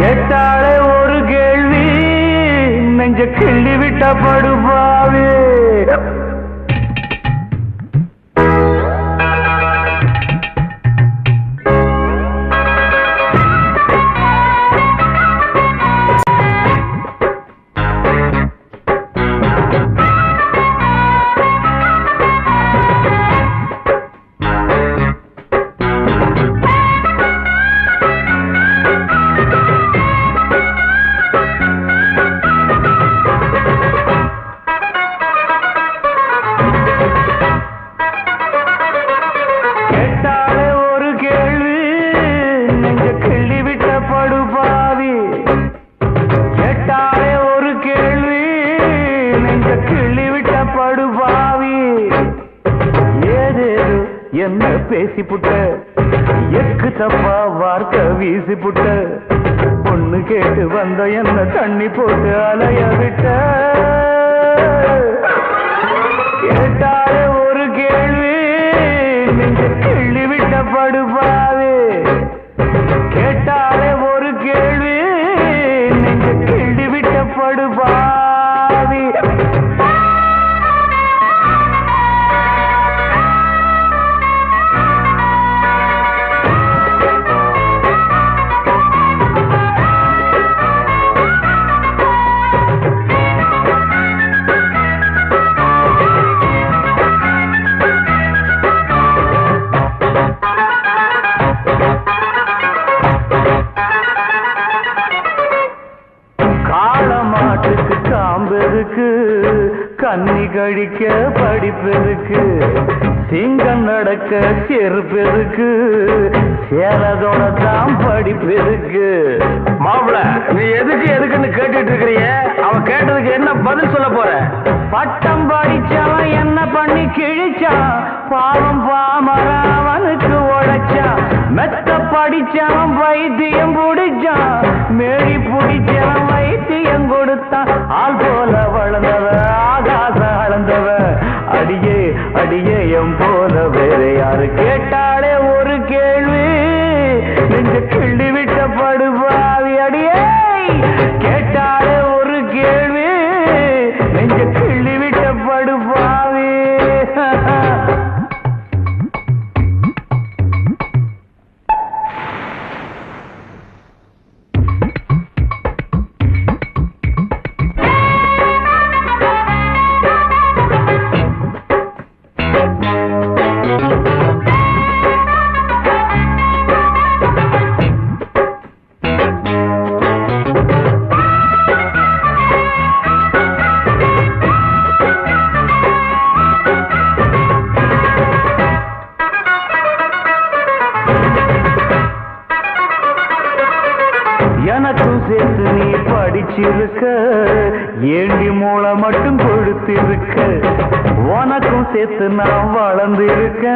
கேட்டாலே ஒரு கேள்வி நெஞ்ச கிள்ளி விட்ட படுபாவே. என்ன பேசி புட்ட எக்கு தப்பா வார்த்தை வீசி புட்ட பொண்ணு கேட்டு வந்த என்ன தண்ணி போட்டு அலைய விட்ட. கேட்டாலே ஒரு கேள்வி நெஞ்ச கிள்ளி விட்ட படுபாவே. கேட்டாலே ஒரு கேள்வி நெஞ்ச கிள்ளி விட்ட படுபாவி. கன்னி கழிக்க படிப்பெருக்கு சிங்கம் நடக்க செருப்பெருக்கு சேலதோட தான் படிப்பெருக்கு. மாப்பிள நீ எதுக்குன்னு கேட்டுட்டு இருக்கிறீங்க? அவன் கேட்டதுக்கு என்ன பதில் சொல்ல போற? பட்டம் படிச்சவன் என்ன பண்ணி கிழிச்சான், பாவம் பாமரன் அவனுக்கு உழைச்சான். மெத்த படிச்சவன் வைத்தியம் பிடிச்சான், மேடி பிடிச்சவன் வைத்தியம் கொடுத்தான். ஆள் போல வளர்ந்தவ ஆகாசம் அளந்தவ அடியே அடியே எம் போல வேற யாரு. கேட்டாலே ஒரு கேள்வி நெஞ்ச கிள்ளி விட்ட படுபாவி. அடியே கேட்டாலே ஒரு கேள்வி நெஞ்ச கிள்ளி விட்ட படுபாவி. எனக்கும் சேர்த்து நீ படிச்சிருக்க, ஏண்டி மூளை மட்டும் கொடுத்திருக்க. உனக்கும் சேர்த்து நான் வளர்ந்து இருக்க,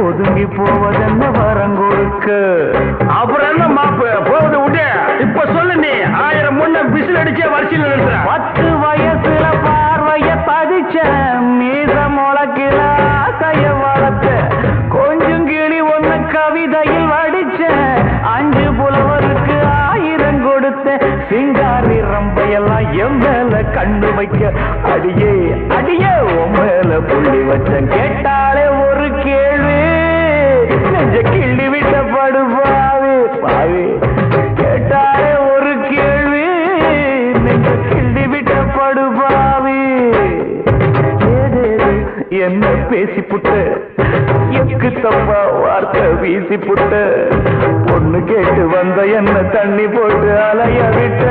ஒதுங்கி போவதென்ன வரம் கொடுக்க. அப்புறம் என்ன மாப்பு போவது விட்டு இப்ப சொல்லு. நீ 1000 முன்ன விசில் அடிச்ச வரிசையில் நிறுத்துற. 10 வயசுல பார்வைய பதிச்ச, மீச முளைக்கில ஆசைய வளர்த்த. கொஞ்சம் கிளி ஒண்ணு கவிதையில் வடிச்ச, 5 புலவருக்கு 1000 கொடுத்த. சிங்காரி ரம்பையெல்லாம் என் மேல கண்ணு வைக்க, அடியே அடியே உன் மேல புள்ளி வச்சேன். கேட்டாலே ஒரு கேள்வி நெஞ்ச கிள்ளி விட்ட படுபாவி பாவி. கேட்டாலே ஒரு கேள்வி நெஞ்ச கிள்ளி விட்ட படுபாவி. என்ன பேசி புட்ட எக்கு தப்பா வார்த்தை வீசி புட்ட பொண்ணு கேட்டு வந்த என்ன தண்ணி போட்டு அலைய விட்ட.